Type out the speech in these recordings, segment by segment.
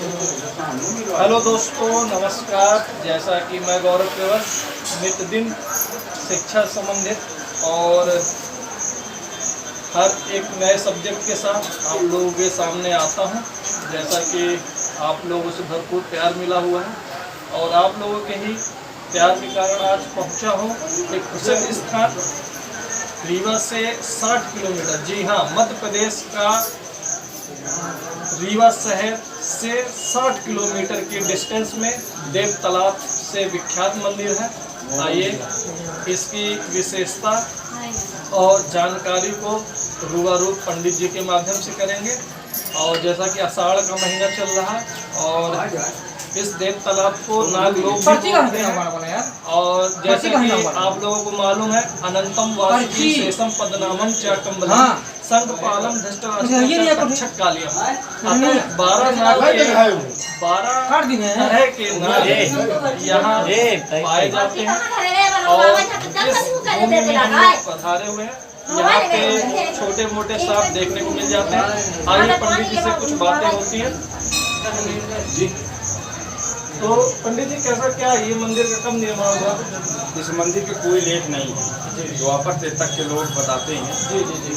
Hello दोस्तों, नमस्कार। जैसा कि मैं गौरव केवल नित्य दिन शिक्षा संबंधित और हर एक नए सब्जेक्ट के साथ आप लोगों के सामने आता हूं। जैसा कि आप लोगों से भरपूर प्यार मिला हुआ है और आप लोगों के ही प्यार के कारण आज पहुंचा हूं एक प्रसिद्ध स्थान रीवा से 60 किलोमीटर, जी हाँ, मध्य प्रदेश का रीवा शहर से 60 किलोमीटर के डिस्टेंस में देव तालाब से विख्यात मंदिर है। आइए इसकी विशेषता और जानकारी को रूबरू पंडित जी के माध्यम से करेंगे। और जैसा कि आषाढ़ का महीना चल रहा है और इस देव तालाब को नाग लोग भी बोलते हैं। और जैसे कि आप लोगों को मालूम है, अनंतम वासुकी शेषम पद्मनाभम च कम्बलम संघपालम धृष्टराष्ट्रम कालियम। 12 नाग के 12 तरह के नाग यहाँ पाए जाते हैं और इस भूमि में हम लोग पधारे हुए हैं। यहाँ पे छोटे मोटे सांप देखने को मिल जाते हैं। आइए पंडित जी से कुछ बातें होती हैं जी। तो पंडित जी, कैसा क्या ये मंदिर का कब निर्माण हुआ? इस मंदिर के कोई लेख नहीं है। द्वापर से तक के लोग बताते हैं जी जी जी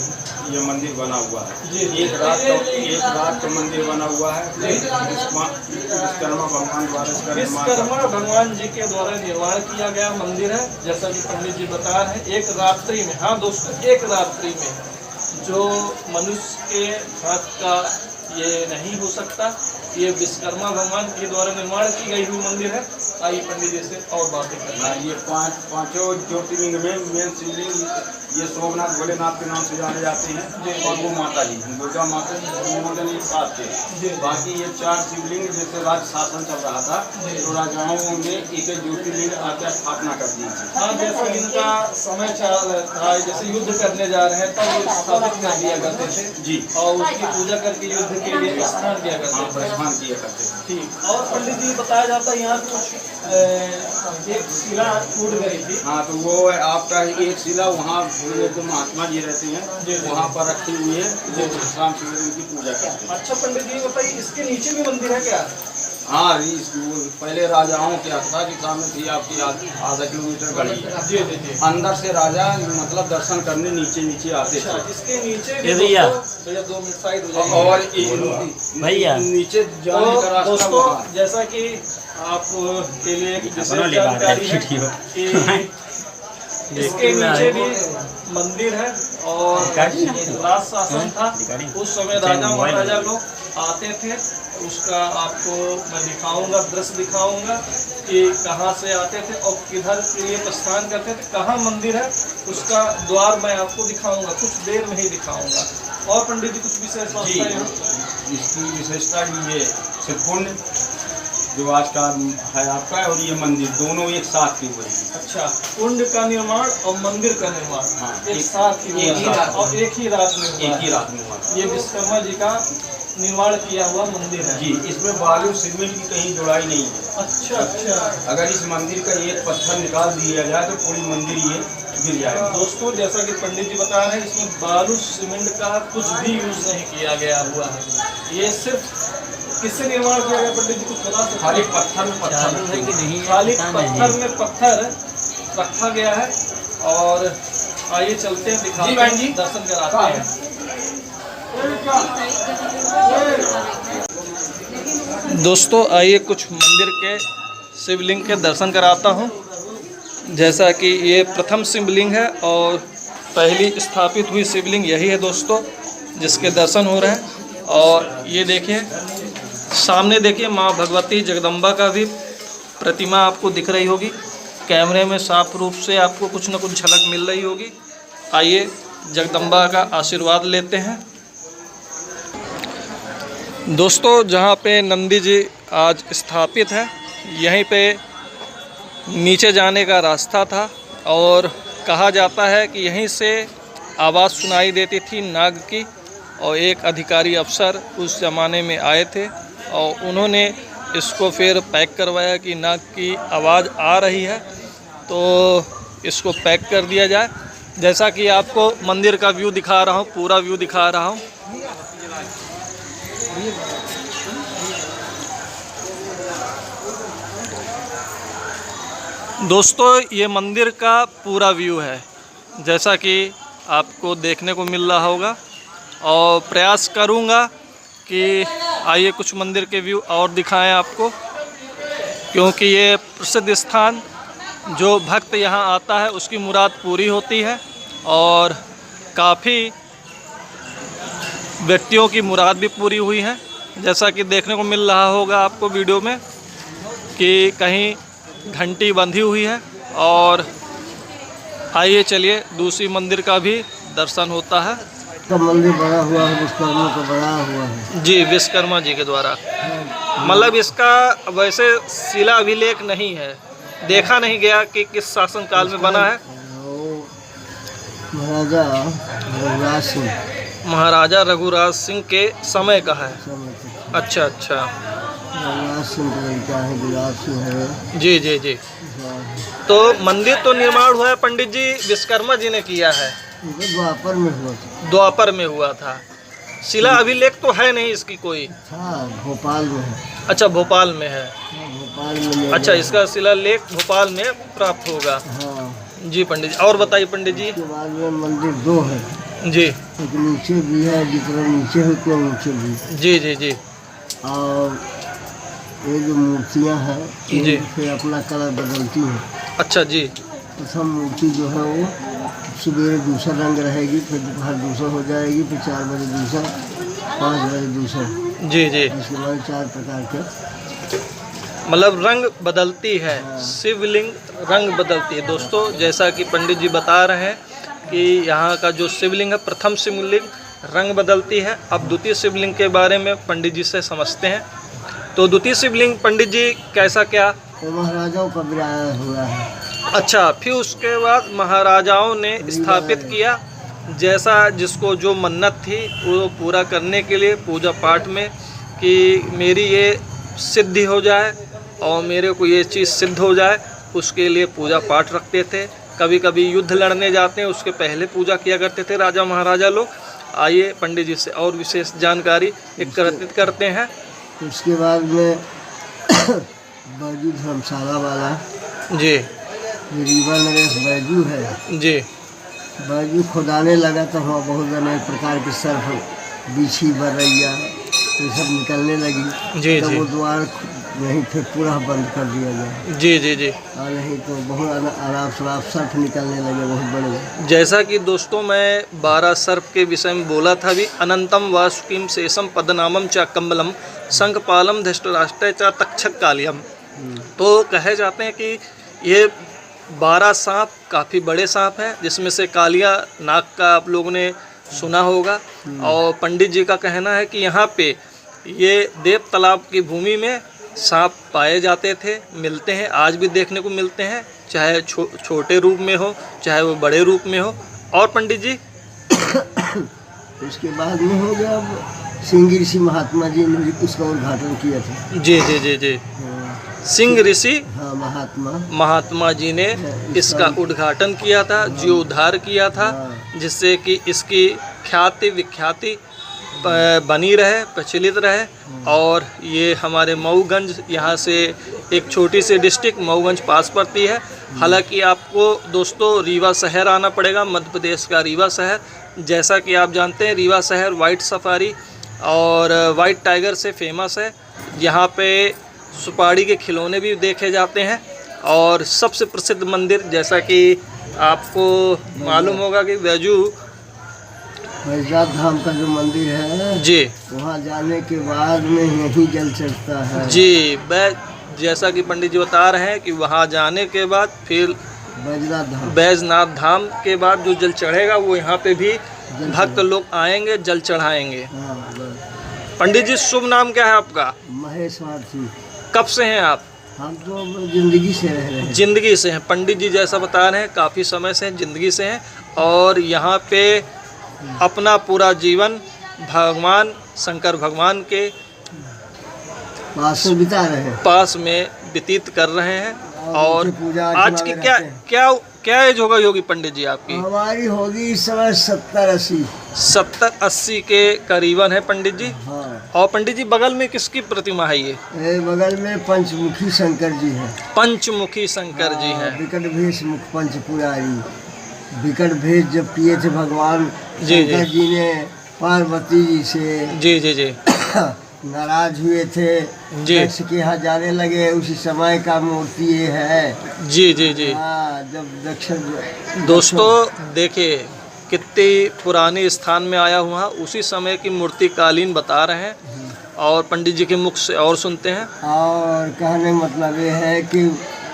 ये मंदिर बना हुआ है। जी। एक रात का मंदिर बना हुआ है। विश्वकर्मा भगवान द्वारा विश्वकर्मा भगवान जी के द्वारा निर्माण किया गया मंदिर है। जैसा कि पंडित जी बता रहे हैं, एक रात्रि में, हाँ दोस्तों, एक रात्रि में जो मनुष्य के हाथ का ये नहीं हो सकता। ये विश्वकर्मा भगवान के द्वारा निर्माण की गई हुई मंदिर है। आइए पंडित जी से और बातें करना। ये पांचों ज्योतिर्लिंग में मेन शिवलिंग ये सोमनाथ भोलेनाथ के नाम से जाने जाते हैं और वो माता जी दुर्गा माता जी 7 थे। बाकी ये 4 शिवलिंग, जैसे राज शासन चल रहा था तो राजाओं ने एक ज्योतिर्लिंग आकर स्थापना कर दी थी। हाँ, जैसा इनका समय चल रहा है, जैसे युद्ध करने जा रहे हैं तब ये स्थापित कर दिया करते थे जी, और उसकी पूजा करके युद्ध के लिए स्नान किया करते थे। किया करते हैं। ठीक। और पंडित जी बताया जाता है यहाँ कुछ एक शिला टूट गई थी। हाँ, तो वो आपका एक शिला वहाँ जो महात्मा जी रहते हैं वहाँ पर रखी हुई है, जो शाम शिवलिंग की पूजा करते हैं। अच्छा पंडित जी बताइए, इसके नीचे भी मंदिर है क्या? हाँ, पहले राजाओं के अवस्था के सामने थी आपकी आधा किलोमीटर गली है। जी जी जी। अंदर से राजा मतलब दर्शन करने नीचे आते थे। इसके नीचे भैया 2 मिनट साइड हो जाएगी। और भैया नीचे जाने का रास्ता दोस्तों, वहाँ है। जैसा कि आप के लिए एक विशेष जानकारी है कि इसके नीचे भी मंदिर है और राज शासन था। उस समय राजा महाराजा लोग आते थे। उसका आपको मैं दिखाऊंगा, दृश्य दिखाऊंगा कि कहाँ से आते थे और किधर के लिए प्रस्थान करते थे, कहाँ मंदिर है उसका द्वार मैं आपको दिखाऊंगा, कुछ देर में ही दिखाऊंगा। और पंडित जी कुछ विशेष जी, इसकी विशेषता ये सिरकुंड जो आज का है आपका और ये मंदिर दोनों एक साथ ही हुए हैं। अच्छा, कुंड का निर्माण और मंदिर का निर्माण, हाँ, एक साथ ही हुआ और एक ही रात में हुआ। ये विश्वकर्मा जी का निर्माण किया हुआ मंदिर है जी। इसमें बालू सीमेंट की कहीं जुड़ाई नहीं है। अच्छा अच्छा। अगर इस मंदिर का एक पत्थर निकाल दिया जाए तो पूरी मंदिर ये गिर जाएगा। दोस्तों, जैसा कि पंडित जी बता रहे हैं, इसमें बालू सीमेंट का कुछ भी यूज नहीं किया गया हुआ है। ये सिर्फ किससे निर्माण किया गया पंडित जी, कुछ बता सकते हैं? खाली पत्थर में पत्थर है कि नहीं, खाली पत्थर में पत्थर रखा गया है। और आइए चलते हैं, दिखाते हैं, दर्शन कराते हैं। दोस्तों आइए कुछ मंदिर के शिवलिंग के दर्शन कराता हूँ। जैसा कि ये प्रथम शिवलिंग है और पहली स्थापित हुई शिवलिंग यही है दोस्तों, जिसके दर्शन हो रहे हैं। और ये देखिए सामने, देखिए माँ भगवती जगदम्बा का भी प्रतिमा आपको दिख रही होगी। कैमरे में साफ रूप से आपको कुछ न कुछ झलक मिल रही होगी। आइए जगदम्बा का आशीर्वाद लेते हैं। दोस्तों, जहाँ पे नंदी जी आज स्थापित है, यहीं पे नीचे जाने का रास्ता था और कहा जाता है कि यहीं से आवाज़ सुनाई देती थी नाग की। और एक अधिकारी अफसर उस ज़माने में आए थे और उन्होंने इसको फिर पैक करवाया कि नाग की आवाज़ आ रही है तो इसको पैक कर दिया जाए। जैसा कि आपको मंदिर का व्यू दिखा रहा हूँ, पूरा व्यू दिखा रहा हूँ। दोस्तों ये मंदिर का पूरा व्यू है, जैसा कि आपको देखने को मिल रहा होगा, और प्रयास करूँगा कि आइए कुछ मंदिर के व्यू और दिखाएं आपको, क्योंकि ये प्रसिद्ध स्थान जो भक्त यहाँ आता है उसकी मुराद पूरी होती है, और काफ़ी व्यक्तियों की मुराद भी पूरी हुई है, जैसा कि देखने को मिल रहा होगा आपको वीडियो में कि कहीं घंटी बंधी हुई है। और आइए चलिए दूसरी मंदिर का भी दर्शन होता है। का मंदिर बना हुआ है, विश्वकर्मा का बना हुआ है जी, विश्वकर्मा जी के द्वारा। मतलब इसका वैसे शिला अभिलेख नहीं है, देखा नहीं गया कि किस शासन काल में बना है। वो महाराजा रघुराज सिंह, महाराजा रघुराज सिंह के समय का है। समय तक अच्छा अच्छा, रघुराज सिंह का लड़का है, विराज सिंह है। जी जी जी। तो मंदिर तो निर्माण हुआ है पंडित जी विश्वकर्मा जी ने किया है, ये द्वापर में हुआ था। द्वापर में हुआ था। शिला अभिलेख तो है नहीं इसकी कोई। था भोपाल में है। अच्छा, भोपाल में है। भोपाल में मिल अच्छा, गया। इसका शिलालेख भोपाल में प्राप्त होगा। हाँ, जी पंडित जी, और बताइए पंडित जी। उसके बाद में मंदिर दो है, जी एक नीचे भी है, जितना नीचे है उतना नीचे भी। जी जी जी और ये जो मूर्तियाँ हैं जी। ये फिर अपना कलर बदलती हैं। अच्छा जी। प्रथम मूर्ति जो है वो सुबह दूसरा रंग रहेगी, फिर दोपहर दूसरा हो जाएगी, फिर 4 बजे दूसरा, 5 बजे दूसरा, जी जी, इसके बाद 4 प्रकार के मतलब रंग बदलती है, शिवलिंग रंग बदलती है। दोस्तों जैसा कि पंडित जी बता रहे हैं कि यहाँ का जो शिवलिंग है, प्रथम शिवलिंग रंग बदलती है। अब द्वितीय शिवलिंग के बारे में पंडित जी से समझते हैं। तो द्वितीय शिवलिंग पंडित जी कैसा क्या? तो महाराजाओं का बनाया हुआ है। अच्छा, फिर उसके बाद महाराजाओं ने स्थापित किया, जैसा जिसको जो मन्नत थी वो पूरा करने के लिए पूजा पाठ में कि मेरी ये सिद्धि हो जाए और मेरे को ये चीज़ सिद्ध हो जाए, उसके लिए पूजा पाठ रखते थे। कभी कभी युद्ध लड़ने जाते हैं उसके पहले पूजा किया करते थे राजा महाराजा लोग। आइए पंडित जी से और विशेष जानकारी एकत्रित करते हैं। उसके बाद में बैजू धर्मशाला वाला जी रीवा नरेश बैजू है। जी बैजू खुदाने लगा तो वहाँ बहुत अनेक प्रकार के सर्फ, बिछी, बरैया ये सब निकलने लगी। जी तो जी वो द्वार नहीं फिर पूरा बंद कर दिया गया। जी जी जी। और नहीं तो बहुत आराम शराब सर्फ निकलने लगे बहुत बड़े। जैसा कि दोस्तों मैं 12 सर्प के विषय में बोला था भी, अनंतम वासुकीम शेषम पदनामम च कम्बलम संकपालम धृष्टराष्ट्र च तक्षक कालियम। तो कहे जाते हैं कि ये 12 सांप काफ़ी बड़े सांप हैं, जिसमें से कालिया नाग का आप लोगों ने सुना होगा। और पंडित जी का कहना है कि यहाँ पे ये देव तालाब की भूमि में सांप पाए जाते थे, मिलते हैं, आज भी देखने को मिलते हैं, चाहे छोटे रूप में हो चाहे वो बड़े रूप में हो। और पंडित जी उसके बाद में हो गया सिंह ऋषि महात्मा जी ने उसका उद्घाटन किया था। जी जी जी जी, सिंह ऋषि हाँ महात्मा जी ने इसका उद्घाटन किया था, जीर्णोद्धार किया था, जिससे कि इसकी ख्याति विख्याति बनी रहे, प्रचलित रहे। और ये हमारे मऊगंज, यहाँ से एक छोटी सी डिस्ट्रिक्ट मऊगंज पास पड़ती है। हालांकि आपको दोस्तों रीवा शहर आना पड़ेगा, मध्य प्रदेश का रीवा शहर। जैसा कि आप जानते हैं रीवा शहर वाइट सफारी और वाइट टाइगर से फेमस है। यहाँ पे सुपारी के खिलौने भी देखे जाते हैं। और सबसे प्रसिद्ध मंदिर, जैसा कि आपको मालूम होगा कि बैजनाथ धाम का जो मंदिर है जी, वहाँ जाने के बाद में यही जल चढ़ता है। जी, जैसा कि पंडित जी बता रहे हैं कि वहाँ जाने के बाद फिर बैजनाथ धाम के बाद जो जल चढ़ेगा वो यहाँ पे भी भक्त लोग आएंगे, जल चढ़ाएंगे। पंडित जी शुभ नाम क्या है आपका? महेश भारती। कब से हैं आप? हम तो जिंदगी से रह रहे हैं। जिंदगी से हैं। पंडित जी जैसा बता रहे हैं काफ़ी समय से जिंदगी से हैं, और यहाँ पे अपना पूरा जीवन भगवान शंकर भगवान के पास में बिता रहे हैं, पास में व्यतीत कर रहे हैं। और आज की क्या एज होगा योगी पंडित जी आपकी? हमारी होगी इस समय 70-80 के करीबन है पंडित जी। हाँ। और पंडित जी बगल में किसकी प्रतिमा है ये? बगल में पंचमुखी शंकर जी है। पंचमुखी शंकर जी हैं। विकट भेष मुख पंच पुरारी। विकट भेष जब किए थे भगवान जी शंकर जी ने पार्वती जी से जी जी जी नाराज हुए थे, जी दक्ष के यहाँ जाने लगे, उसी समय का मूर्ति ये है। जी जी जी। हाँ, जब दक्ष दोस्तों देखिए कितनी पुराने स्थान में आया हुआ, उसी समय की मूर्ति कालीन बता रहे हैं और पंडित जी के मुख से और सुनते हैं। और कहने मतलब ये है कि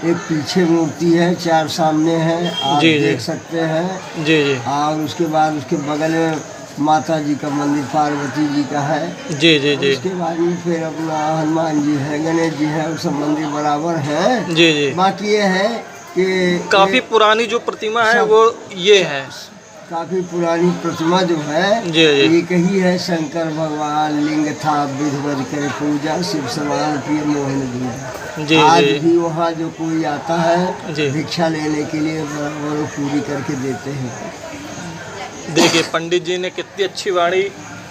एक पीछे मूर्ति है, 4 सामने है, आप जी, जी। देख सकते हैं। जी जी और उसके बाद उसके बगल में माता जी का मंदिर पार्वती जी का है। जी जी जी उसके बाद में फिर अपना हनुमान जी है, गणेश जी है, वो सब मंदिर बराबर हैं। जी जी। बाकी ये है कि काफी पुरानी जो प्रतिमा है वो ये है। काफी पुरानी प्रतिमा जो है जी जी एक ही है। शंकर भगवान लिंग था, विधिवत करे पूजा, शिव समान प्रिय मोहन दूजा। जी आज जी भी वहाँ जो कोई आता है जी। भिक्षा लेने के लिए वो पूरी करके देते हैं। देखिए पंडित जी ने कितनी अच्छी वाणी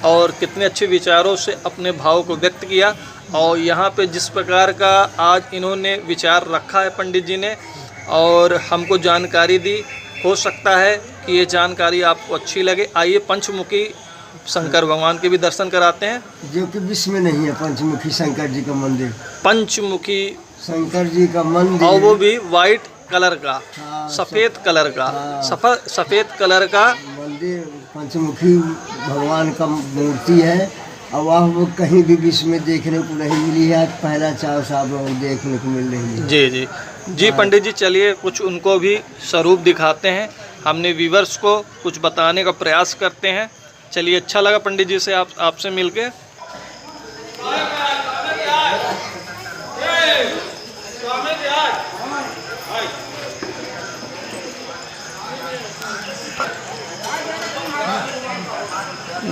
और कितने अच्छे विचारों से अपने भाव को व्यक्त किया। और यहाँ पे जिस प्रकार का आज इन्होंने विचार रखा है पंडित जी ने और हमको जानकारी दी, हो सकता है कि ये जानकारी आपको अच्छी लगे। आइए पंचमुखी शंकर भगवान के भी दर्शन कराते हैं, जो कि विश्व में नहीं है पंचमुखी शंकर जी का मंदिर। पंचमुखी शंकर जी का मंदिर और वो भी वाइट कलर का, हाँ, सफ़ेद कलर का, हाँ। सफ़ेद कलर का मंदिर पंचमुखी भगवान का मूर्ति है। और वह कहीं भी विश्व में देखने को नहीं मिली है। पहला 4 साल में देखने को मिल रही है। जी जी जी। पंडित जी चलिए कुछ उनको भी स्वरूप दिखाते हैं, हमने व्यूवर्स को कुछ बताने का प्रयास करते हैं। चलिए अच्छा लगा पंडित जी से आपसे मिलके।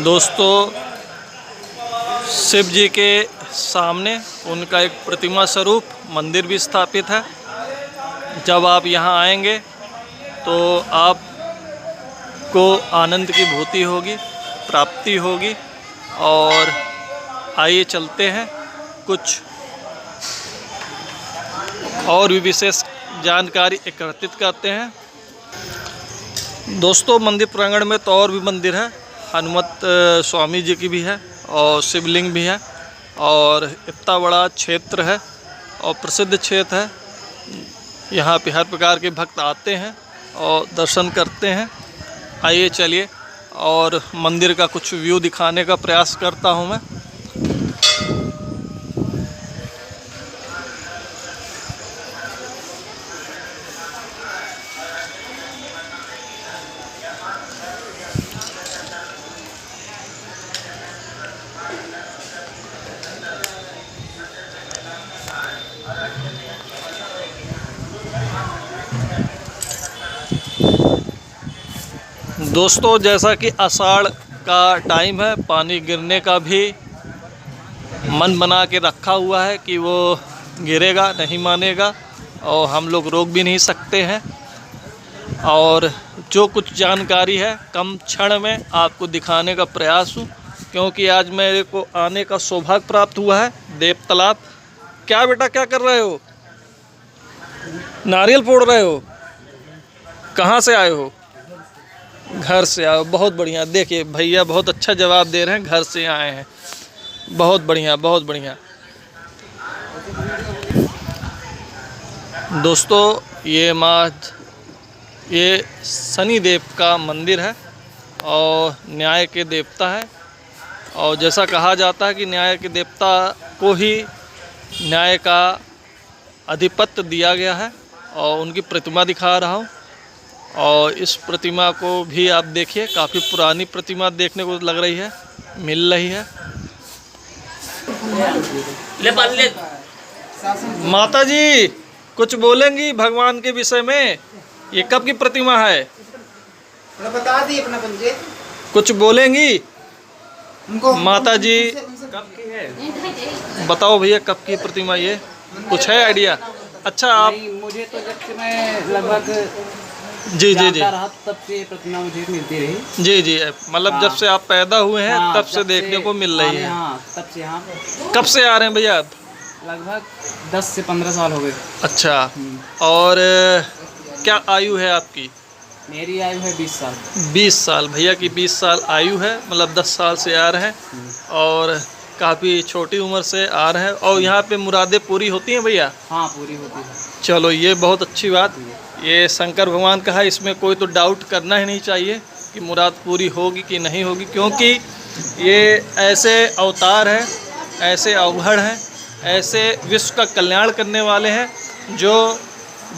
दोस्तों शिव जी के सामने उनका एक प्रतिमा स्वरूप मंदिर भी स्थापित है। जब आप यहाँ आएंगे तो आपको आनंद की भूति होगी, प्राप्ति होगी। और आइए चलते हैं, कुछ और भी विशेष जानकारी एकत्रित करते हैं। दोस्तों मंदिर प्रांगण में तो और भी मंदिर है, हनुमत स्वामी जी की भी है और शिवलिंग भी है। और इतना बड़ा क्षेत्र है और प्रसिद्ध क्षेत्र है। यहाँ पे हर प्रकार के भक्त आते हैं और दर्शन करते हैं। आइए चलिए और मंदिर का कुछ व्यू दिखाने का प्रयास करता हूँ मैं। दोस्तों जैसा कि आषाढ़ का टाइम है, पानी गिरने का भी मन बना के रखा हुआ है कि वो गिरेगा, नहीं मानेगा और हम लोग रोक भी नहीं सकते हैं। और जो कुछ जानकारी है कम क्षण में आपको दिखाने का प्रयास हूँ, क्योंकि आज मेरे को आने का सौभाग्य प्राप्त हुआ है देव तालाब। क्या बेटा क्या कर रहे हो? नारियल फोड़ रहे हो? कहाँ से आए हो? घर से आए हो, बहुत बढ़िया। देखिए भैया बहुत अच्छा जवाब दे रहे हैं, घर से आए हैं, बहुत बढ़िया बहुत बढ़िया। दोस्तों ये शनि देव का मंदिर है और न्याय के देवता है। और जैसा कहा जाता है कि न्याय के देवता को ही न्याय का अधिपत्य दिया गया है। और उनकी प्रतिमा दिखा रहा हूँ। और इस प्रतिमा को भी आप देखिए, काफ़ी पुरानी प्रतिमा देखने को लग रही है, मिल रही है। माता जी कुछ बोलेंगी भगवान के विषय में? ये कब की प्रतिमा है? बता दी अपना पंडित, कुछ बोलेंगी उनको माता जी? कब की है बताओ भैया, कब की प्रतिमा ये? कुछ है आइडिया? अच्छा आप मुझे तो जब से मैं लगभग जी जी जी जानता रहा तब से ये प्रतिमा मुझे मिलती रही। जी जी, मतलब जब से आप पैदा हुए हैं हाँ, तब से जब देखने को मिल रही है। हाँ, तब से यहाँ कब से आ रहे हैं भैया आप? लगभग 10 से 15 साल हो गए। अच्छा, और क्या आयु है आपकी? मेरी आयु है 20 साल। 20 साल, भैया की 20 साल आयु है, मतलब 10 साल से आ रहे हैं और काफ़ी छोटी उम्र से आ रहे हैं। और यहाँ पे मुरादें पूरी होती हैं भैया? हाँ, पूरी होती है। चलो ये बहुत अच्छी बात, ये शंकर भगवान का है, इसमें कोई तो डाउट करना ही नहीं चाहिए कि मुराद पूरी होगी कि नहीं होगी, क्योंकि ये ऐसे अवतार हैं, ऐसे अवघड़ हैं, ऐसे विश्व का कल्याण करने वाले हैं जो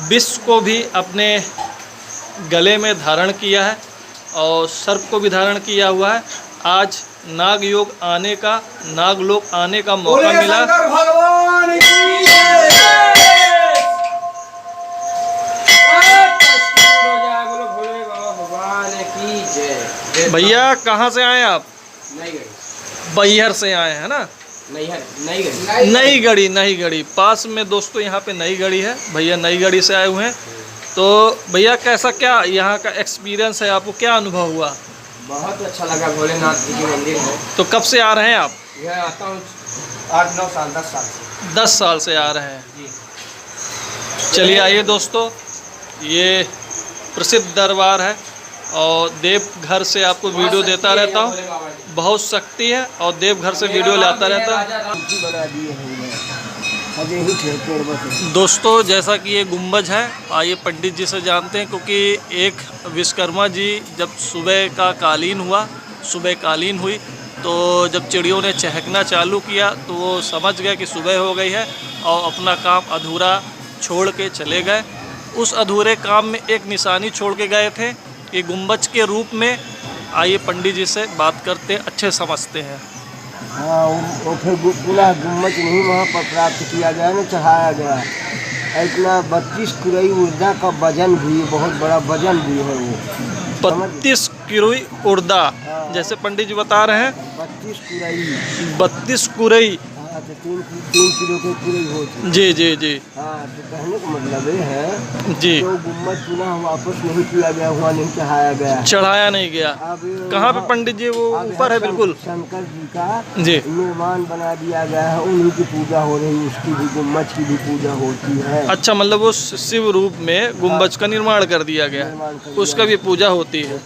विश्व को भी अपने गले में धारण किया है और सर्प को भी धारण किया हुआ है। आज नाग योग आने का, नागलोक आने का मौका मिला। भगवान की जय। भैया कहाँ से आए आप? नई गढ़ी। बैहर से आए हैं ना? नई गढ़ी पास में दोस्तों, यहाँ पे नई गढ़ी है। भैया नई गढ़ी से आए हुए हैं। तो भैया कैसा, क्या यहाँ का एक्सपीरियंस है, आपको क्या अनुभव हुआ? बहुत अच्छा लगा, भोलेनाथ जी की मंदिर है। तो कब से आ रहे हैं आप? यह आता हूँ 8-9 साल 10 साल से। 10 साल से आ रहे हैं जी। चलिए आइए दोस्तों, ये प्रसिद्ध दरबार है और देवघर से आपको वीडियो देता रहता हूँ। बहुत शक्ति है और देवघर से वीडियो लाता रहता है। बना दिए हैं अजय ही थे पेड़ बस। दोस्तों जैसा कि ये गुंबज है, आइए पंडित जी से जानते हैं, क्योंकि एक विश्वकर्मा जी जब सुबह का कालीन हुआ, सुबह कालीन हुई, तो जब चिड़ियों ने चहकना चालू किया तो वो समझ गए कि सुबह हो गई है और अपना काम अधूरा छोड़ के चले गए। उस अधूरे काम में एक निशानी छोड़ के गए थे कि गुंबज के रूप में। आइए पंडित जी से बात करते हैं, अच्छे समझते हैं। हाँ, वो फिर पुनः गुम्मच नहीं वहाँ पर प्राप्त किया गया, न चढ़ाया गया। इतना 32 किलो ऊर्जा का वजन भी, बहुत बड़ा वजन भी है वो। 32 किलो उर्दा, जैसे पंडित जी बता रहे हैं 32 कुरई। 32 कुरई। हाँ, तो 3 किलो के कुरई होती। जी जी जी हाँ, तो कहने का मतलब ये है जी, तो गुम्मच पुनः वापस नहीं किया गया, हुआ नहीं चढ़ाया गया। चढ़ाया नहीं गया। अब कहाँ पे पंडित जी? वो ऊपर है बिल्कुल। शंकर जी का जी निर्माण बना दिया गया है, उन्हीं की पूजा हो रही, उसकी भी गुम्मच की भी पूजा होती है। अच्छा, मतलब वो शिव रूप में गुंबज का निर्माण कर दिया गया, उसका भी पूजा होती है।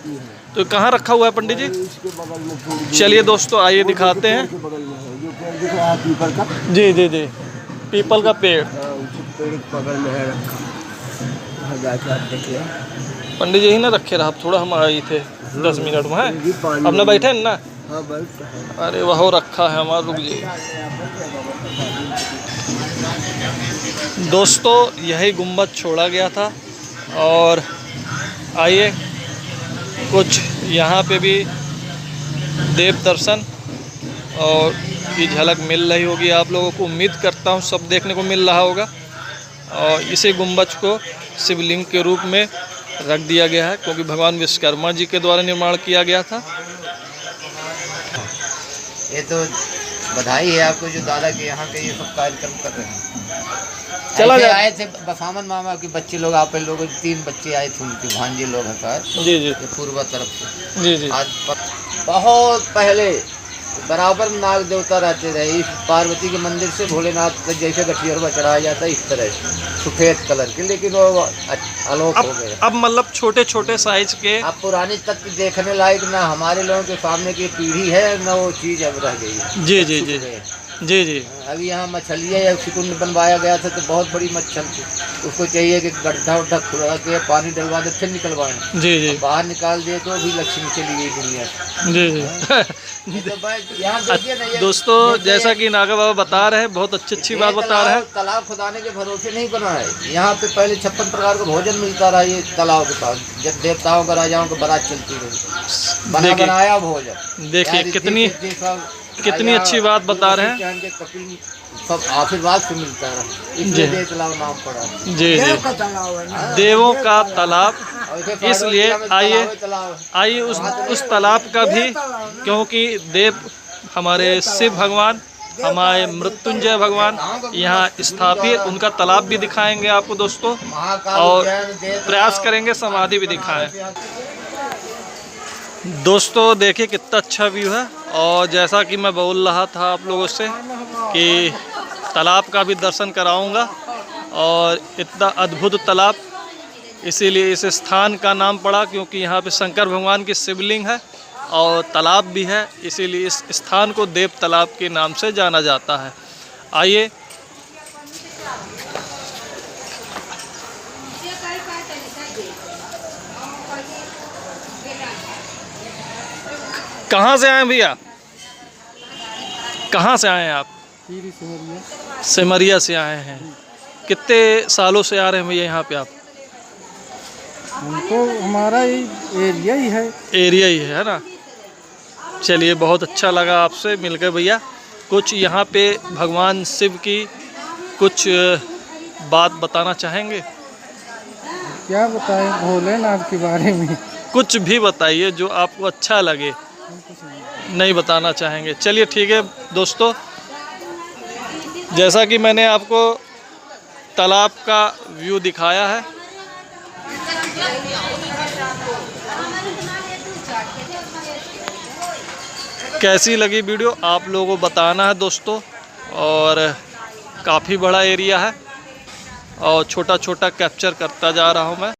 तो कहाँ रखा हुआ है पंडित जी? इसके बगल में थोड़ी चलिए दोस्तों आइए दिखाते हैं। के बगल में है, जो पेड़ दिख रहा है पीपल का। जी जी जी, पीपल का पेड़ उसी पेड़ के बगल में है रखा। वहाँ जाके आप देखिए। पंडित जी ही ना रखे रहा, थोड़ा हम आए थे 10 मिनट में है, जी, पानी अपना बैठे हैं ना? हाँ, बस है। अरे वह रखा है हमारा, रुक जी। दोस्तों यही गुंबद छोड़ा गया था और आइए कुछ यहाँ पे भी देव दर्शन और की झलक मिल रही होगी आप लोगों को। उम्मीद करता हूँ सब देखने को मिल रहा होगा। और इसी गुंबज को शिवलिंग के रूप में रख दिया गया है, क्योंकि भगवान विश्वकर्मा जी के द्वारा निर्माण किया गया था। ये तो बधाई है आपको जो दादा के यहाँ के ये सब कार्यक्रम कर रहे हैं। चला ऐसे जा- आए थे बसामन मामा के बच्चे लोग, आप लोग 3 बच्चे आए थे, उनके भांजे लोग हैं शायद, जी जी ये पूर्वा तरफ से। जी जी आज बहुत पहले बराबर नाग देवता रहते रहे। इस पार्वती के मंदिर से भोलेनाथ का जैसे गठियरवा चढ़ाया जाता है, इस तरह से सफेद कलर के, लेकिन वो आलोक हो गए। अब मतलब छोटे छोटे साइज के। अब पुरानी तक देखने लायक ना हमारे लोगों के सामने की पीढ़ी है, ना वो चीज़ अब रह गई है। जी जी जी जी जी अभी यहाँ मछलियाँ या सिकुंड बनवाया गया था, तो बहुत बड़ी मच्छर थी, उसको चाहिए कि गड्ढा उड्ढा खुदा के पानी डलवा दे फिर निकलवाएं। जी जी बाहर निकाल दिए तो अभी लक्ष्मी चली गई दुनिया से। जी जी नहीं तो यहाँ देखिए ना, ये दोस्तों जैसे जैसा कि नागा बाबा बता रहे हैं, बहुत अच्छी बात बता रहे हैं। तालाब खुदाने के भरोसे नहीं बना है। यहाँ पे पहले 56 प्रकार का भोजन मिलता रहा ये तालाब के पास, जब देवताओं का राजाओं की बारात चलती रही, बना देखिए- बनाया भोजन। देखिए यहाँ कितनी रिद्धि सिद्धि सब कितनी यहाँ अच्छी बात बता रहे हैं। के कपिल सब आशीर्वाद से मिलता है, इसलिए देव तालाब नाम पड़ा है। जी जी, देवों का तालाब, और इसे इसलिए पार्वती में आइए तालाब। आइए उस तालाब का भी, क्योंकि देव हमारे शिव भगवान हमारे मृत्युंजय भगवान यहाँ स्थापित, उनका तालाब भी दिखाएंगे आपको दोस्तों, और प्रयास करेंगे समाधि भी दिखाएं। दोस्तों देखिए कितना अच्छा व्यू है, और जैसा कि मैं बोल रहा था आप लोगों से कि तालाब का भी दर्शन कराऊंगा, और इतना अद्भुत तालाब, इसीलिए इस स्थान का नाम पड़ा क्योंकि यहाँ पे शंकर भगवान की शिवलिंग है और तालाब भी है, इसीलिए इस स्थान को देव तालाब के नाम से जाना जाता है। आइए कहाँ से आए भैया, कहाँ से आए हैं आप? सिमरिया से आए हैं। कितने सालों से आ रहे हैं भैया यहाँ पे आप? हमको हमारा एरिया ही है। एरिया ही है ना। चलिए बहुत अच्छा लगा आपसे मिलकर भैया। कुछ यहाँ पे भगवान शिव की कुछ बात बताना चाहेंगे? क्या बताएं भोलेनाथ के बारे में? कुछ भी बताइए जो आपको अच्छा लगे। नहीं बताना चाहेंगे? चलिए ठीक है दोस्तों, जैसा कि मैंने आपको तालाब का व्यू दिखाया है, कैसी लगी वीडियो आप लोगों को बताना है दोस्तों। और काफ़ी बड़ा एरिया है और छोटा छोटा कैप्चर करता जा रहा हूँ मैं।